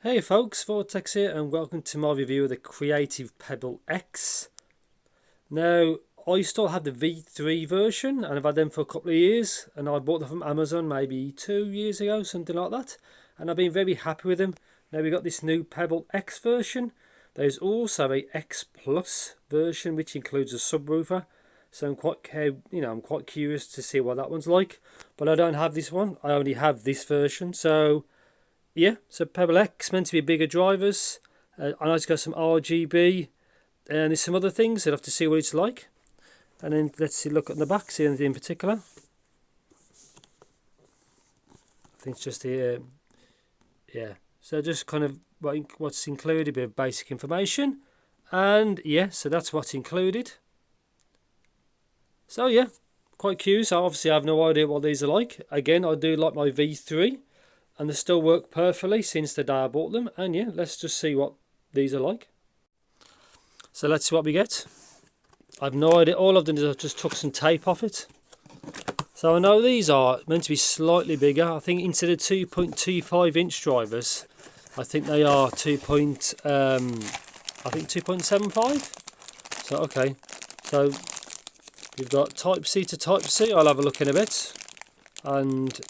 Hey folks, Vortex here and welcome to my review of the Creative Pebble X. Now, I still have the V3 version and I've had them for a couple of years, and I bought them from Amazon maybe 2 years ago, something like that, and I've been very happy with them. Now we got this new Pebble X version. There's also a X Plus version which includes a subwoofer, so I'm quite curious to see what that one's like, but I don't have this one. I only have this version. So yeah, so Pebble X meant to be bigger drivers. I know it's got some RGB and there's some other things. I'd have to see what it's like. And then let's see, look at the back, see anything in particular. I think it's just the yeah. So just kind of what's included, a bit of basic information, and yeah, so that's what's included. So yeah, quite curious. Obviously, I have no idea what these are like. Again, I do like my V3. And they still work perfectly since the day I bought them. And yeah, let's just see what these are like. So let's see what we get. I've no idea. All I've done is I've just took some tape off it. So I know these are meant to be slightly bigger. I think instead of 2.25 inch drivers, I think they are 2.75. So okay. So we've got Type C to Type C. I'll have a look in a bit. And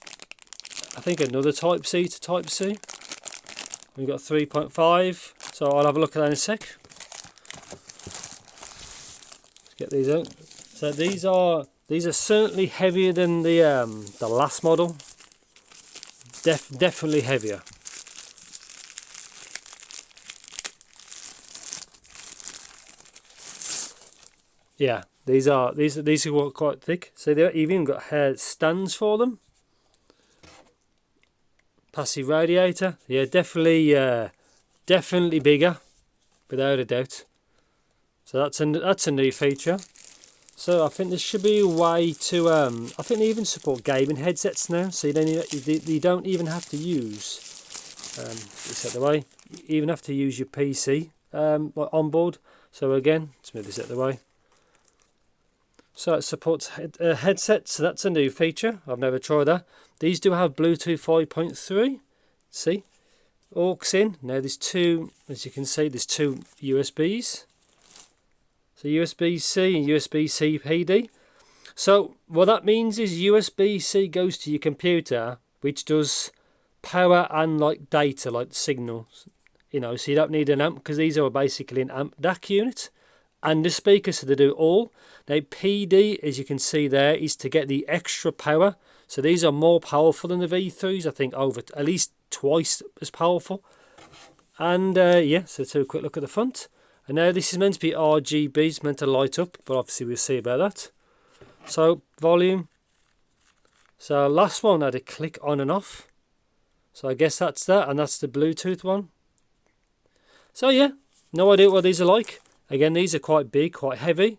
I think another Type C to Type C. We've got 3.5, so I'll have a look at that in a sec. Let's get these out. So these are certainly heavier than the last model. Definitely heavier. Yeah, these are quite thick. So they've even got hair stands for them. Passive radiator, yeah, definitely bigger, without a doubt. So that's a new feature. So I think there should be a way to. I think they even support gaming headsets now, so you don't even have to use. This out the way. You even have to use your PC on board. So again, let's move this out the way. So it supports headsets, so that's a new feature. I've never tried that. These do have Bluetooth 5.3. See? Aux in. Now there's two, as you can see, there's two USBs. So USB-C and USB-C PD. So what that means is USB-C goes to your computer, which does power and like data, like signals. So you don't need an amp, because these are basically an amp DAC unit. And the speakers, so they do all. Now PD, as you can see there, is to get the extra power. So these are more powerful than the V3s, I think over at least twice as powerful. And yeah, so let's have a quick look at the front. And now this is meant to be RGB, it's meant to light up, but obviously we'll see about that. So volume. So last one had a click on and off. So I guess that's that, and that's the Bluetooth one. So yeah, no idea what these are like. Again, these are quite big, quite heavy,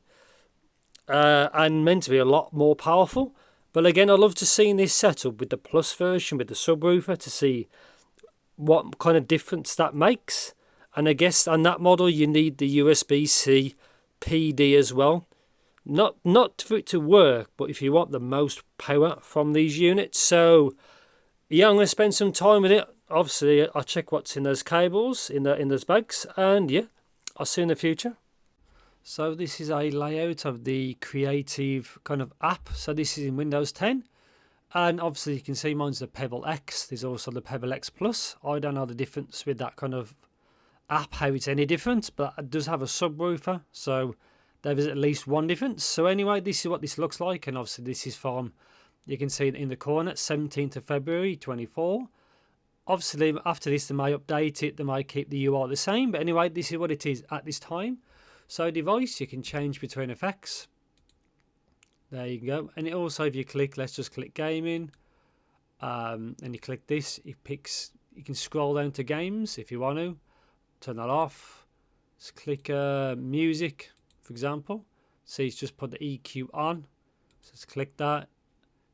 and meant to be a lot more powerful. But again, I'd love to see this setup with the Plus version, with the subwoofer, to see what kind of difference that makes. And I guess on that model, you need the USB-C PD as well. Not for it to work, but if you want the most power from these units. So yeah, I'm going to spend some time with it. Obviously, I'll check what's in those cables, in those bags, and yeah, I'll see you in the future. So this is a layout of the Creative kind of app. So this is in Windows 10. And obviously you can see mine's the Pebble X. There's also the Pebble X Plus. I don't know the difference with that kind of app, how it's any different, but it does have a subwoofer. So there is at least one difference. So anyway, this is what this looks like. And obviously this is from, you can see it in the corner, 17th of February 24. Obviously after this they may update it, they may keep the UI the same. But anyway, this is what it is at this time. So device, you can change between effects. There you go. And it also, if you click, let's just click gaming, and you click this, it picks, you can scroll down to games if you want to. Turn that off. Let's click music, for example. See, it's just put the EQ on. So let's click that.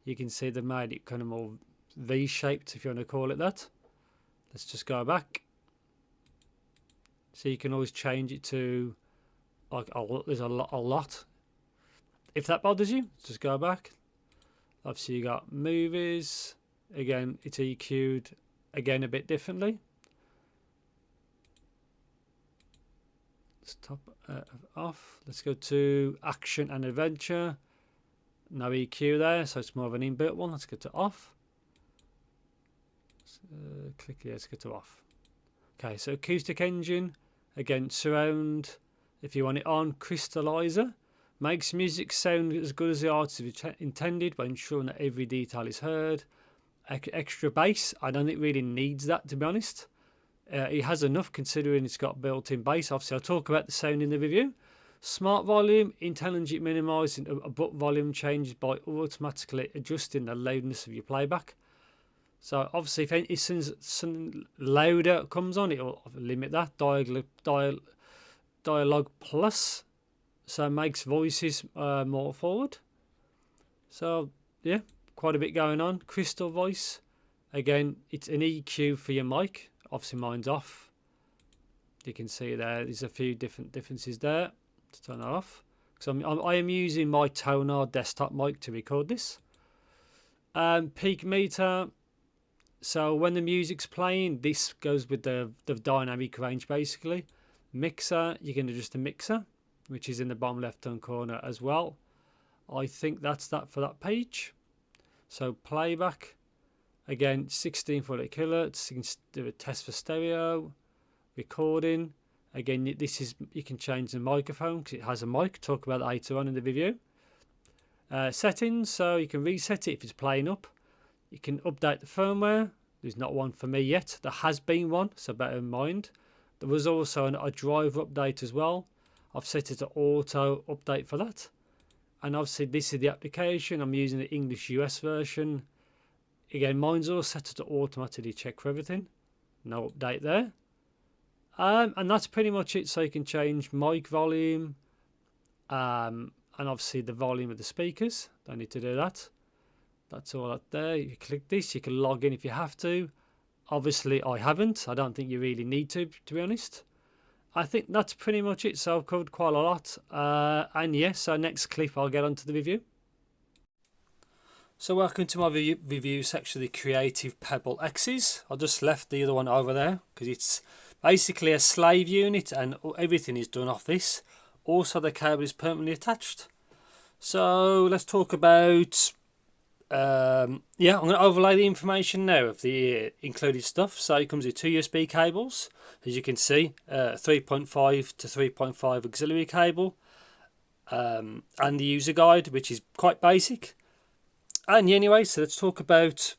You can see they made it kind of more V-shaped, if you want to call it that. Let's just go back. So you can always change it to, like, there's a lot. If that bothers you, just go back. Obviously you got movies. Again, it's EQ'd again a bit differently. Let's top off. Let's go to action and adventure. No EQ there, so it's more of an inbuilt one. Let's go to off. Click here, let's go to off. Okay, so acoustic engine, again surround. If you want it on, crystallizer makes music sound as good as the artist intended by ensuring that every detail is heard. Extra bass, I don't think really needs that, to be honest. It has enough considering it's got built-in bass. Obviously I'll talk about the sound in the review. Smart volume, intelligent minimizing above volume changes by automatically adjusting the loudness of your playback. So obviously if something louder comes on, it'll limit that. Dialogue plus, so it makes voices more forward. So yeah, quite a bit going on. Crystal voice, again it's an EQ for your mic. Obviously mine's off. You can see there's a few different differences there. To turn that off, because I am using my Toner desktop mic to record this. Peak meter, so when the music's playing, this goes with the dynamic range basically. Mixer, you can adjust the mixer, which is in the bottom left hand corner as well. I think that's that for that page. So playback, again 1640 kilohertz. You can do a test for stereo. Recording, again this is, you can change the microphone because it has a mic. Talk about that later on in the video. Settings, so you can reset it if it's playing up. You can update the firmware. There's not one for me yet. There has been one, so bear in mind. There was also a driver update as well. I've set it to auto update for that. And obviously this is the application. I'm using the English US version. Again, mine's all set to automatically check for everything. No update there. And that's pretty much it. So you can change mic volume and obviously the volume of the speakers. Don't need to do that. That's all up there. You click this, you can log in if you have to. Obviously I haven't. I don't think you really need to be honest. I think that's pretty much it. So I've covered quite a lot. And yes, so next clip I'll get onto the review. So welcome to my review section of the Creative Pebble X's. I just left the other one over there because it's basically a slave unit and everything is done off this. Also the cable is permanently attached. So let's talk about I'm going to overlay the information now of the included stuff. So it comes with 2 USB cables, as you can see, 3.5 to 3.5 auxiliary cable, and the user guide, which is quite basic. And anyway, so let's talk about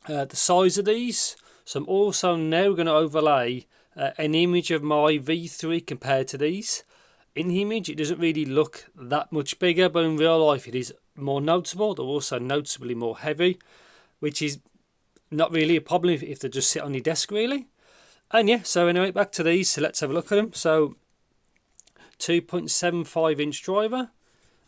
the size of these. So I'm also now going to overlay an image of my V3 compared to these. In the image, it doesn't really look that much bigger, but in real life, it is more noticeable. They're also noticeably more heavy, which is not really a problem if they just sit on your desk, really. And yeah, so anyway, back to these. So let's have a look at them. So 2.75 inch driver.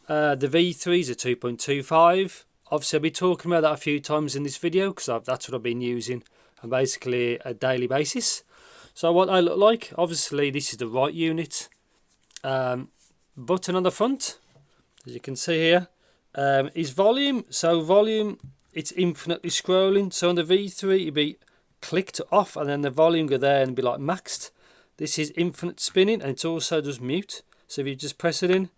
The V3 is a 2.25. Obviously, I'll be talking about that a few times in this video because that's what I've been using on basically a daily basis. So what I look like, obviously, this is the right unit. Button on the front, as you can see here, is volume. So volume, it's infinitely scrolling. So on the V3, it'd be clicked off and then the volume go there and be like maxed. This is infinite spinning and it also does mute. So if you just press it in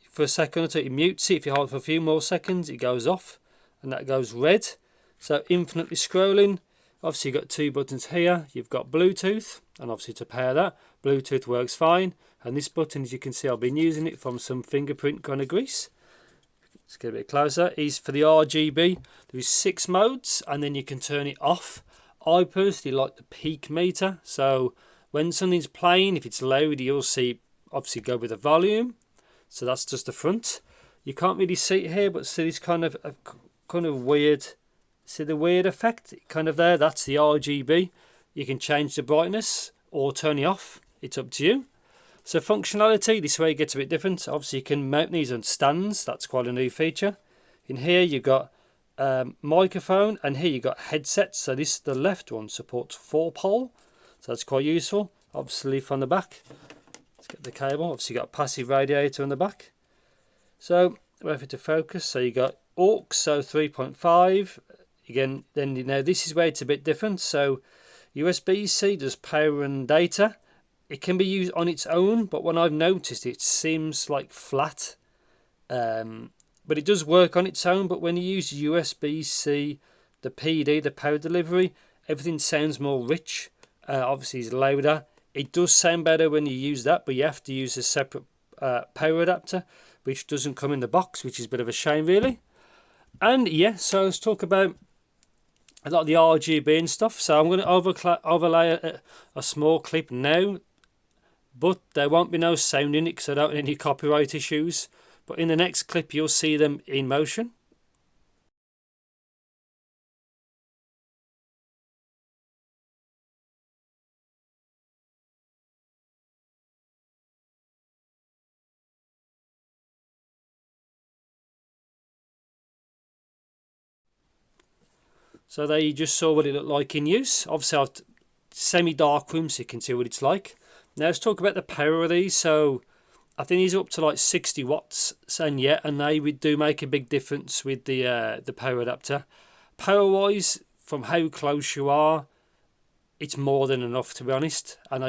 for a second or two, it mutes it. If you hold for a few more seconds, it goes off and that goes red. So infinitely scrolling. Obviously you've got 2 buttons here. You've got Bluetooth, and obviously to pair that, Bluetooth works fine. And this button, as you can see, I've been using it from some fingerprint kind of grease. Let's get a bit closer. Is for the RGB. There's 6 modes and then you can turn it off. I personally like the peak meter. So when something's playing, if it's loud, you'll see obviously go with the volume. So that's just the front. You can't really see it here, but see this kind of weird, see the weird effect kind of there. That's the RGB. You can change the brightness or turn it off. It's up to you. So functionality, this way it gets a bit different. Obviously you can mount these on stands. That's quite a new feature. In here you've got microphone, and here you've got headsets. So this, the left one, supports 4-pole. So that's quite useful. Obviously from the back, let's get the cable. Obviously you've got a passive radiator on the back. So wait for it to focus. So you got aux, so 3.5. Again, then this is where it's a bit different. So USB-C does power and data. it can be used on its own, but when I've noticed it seems like flat. But it does work on its own, but when you use USB-C, the PD, the power delivery, everything sounds more rich. Obviously it's louder. It does sound better when you use that, but you have to use a separate power adapter, which doesn't come in the box, which is a bit of a shame really. And yeah, so let's talk about a lot of the RGB and stuff. So I'm going to overlay a small clip now, but there won't be no sound in it because I don't want any copyright issues. But in the next clip you'll see them in motion. So there you just saw what it looked like in use. Obviously I've semi-dark room so you can see what it's like. Now let's talk about the power of these. So I think these are up to like 60 watts, and yeah, and they do make a big difference with the power adapter. Power wise, from how close you are, it's more than enough to be honest. And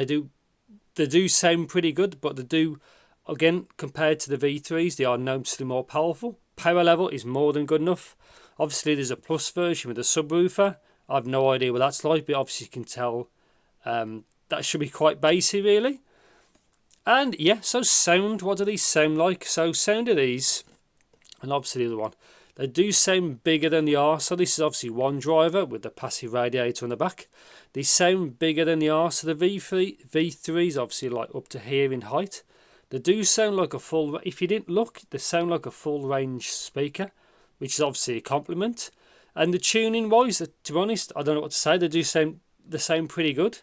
they do sound pretty good, but they do, again, compared to the V3s, they are noticeably more powerful. Power level is more than good enough. Obviously there's a plus version with a subwoofer. I have no idea what that's like, but obviously you can tell that should be quite bassy really. And yeah, so sound, what do these sound like? So sound of these, and obviously the other one, they do sound bigger than they are. So this is obviously one driver with the passive radiator on the back. They sound bigger than they are. So the V3 is obviously like up to here in height. They do sound like a full, if you didn't look, they sound like a full range speaker, which is obviously a compliment. And the tuning wise, to be honest, I don't know what to say. They do sound pretty good.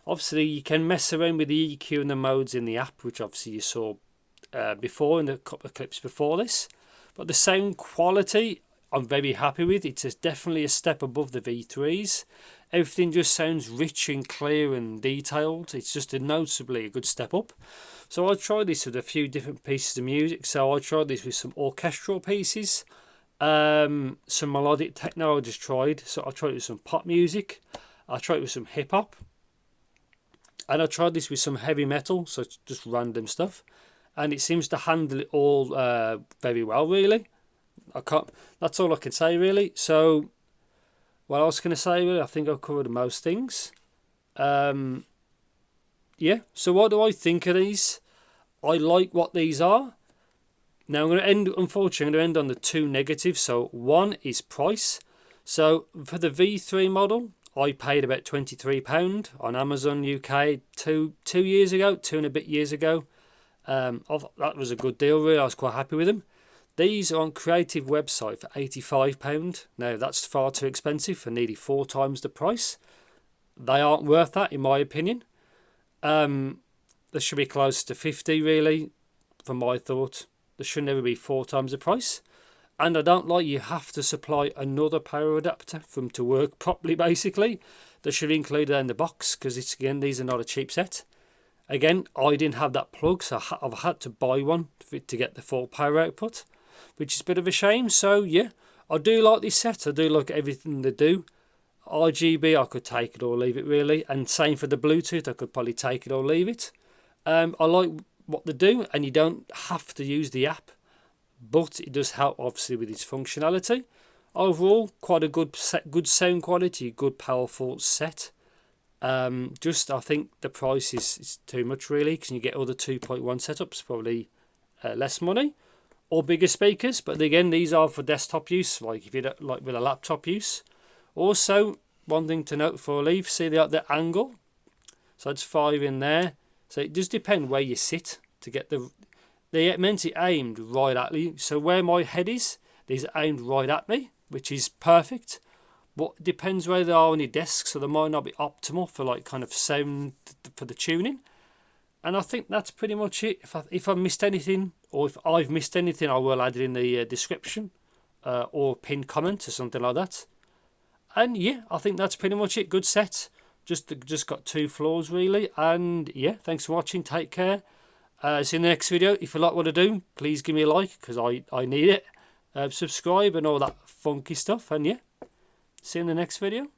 Obviously you can mess around with the EQ and the modes in the app, which obviously you saw before in the couple of clips before this. But the sound quality I'm very happy with. It's definitely a step above the V3s. Everything just sounds rich and clear and detailed. It's just noticeably a good step up. So I tried this with a few different pieces of music. So I tried this with some orchestral pieces, some melodic techno I just tried. So I tried it with some pop music. I tried it with some hip hop. And I tried this with some heavy metal, so it's just random stuff. And it seems to handle it all very well, really. That's all I can say, really. So, what else can I say, really? I think I've covered most things. Yeah, so what do I think of these? I like what these are. Now, I'm going to end, unfortunately, I'm going to end on the two negatives. So, one is price. So, for the V3 model, I paid about £23 on Amazon UK two years ago, 2 and a bit years ago. That was a good deal, really. I was quite happy with them. These are on Creative website for £85. Now, that's far too expensive for nearly 4 times the price. They aren't worth that, in my opinion. They should be close to 50, really, from my thought. There should never be 4 times the price. And I don't like you have to supply another power adapter for them to work properly, basically. They should include that in the box, because again, these are not a cheap set. Again, I didn't have that plug, so I've had to buy one to get the full power output, which is a bit of a shame. So yeah, I do like this set. I do like everything they do. RGB, I could take it or leave it, really. And same for the Bluetooth, I could probably take it or leave it. I like what they do, and you don't have to use the app, but it does help obviously with its functionality. Overall, quite a good sound quality, good powerful set. Just I think the price is too much, really, because you get other 2.1 setups, probably less money, or bigger speakers. But again, these are for desktop use, like if you don't like with a laptop use. Also, one thing to note before I leave, see the angle, so it's 5 in there. So it does depend where you sit to get they're meant to be aimed right at you. So where my head is, these are aimed right at me, which is perfect. But it depends where they are on your desk, so they might not be optimal for like kind of sound for the tuning. And I think that's pretty much it. If I've missed anything, or if I've missed anything, I will add it in the description or pinned comment or something like that. And yeah, I think that's pretty much it. Good set. Just got 2 floors, really. And yeah, thanks for watching. Take care. See you in the next video. If you like what I do, please give me a like, because I need it. Subscribe and all that funky stuff. And yeah, see you in the next video.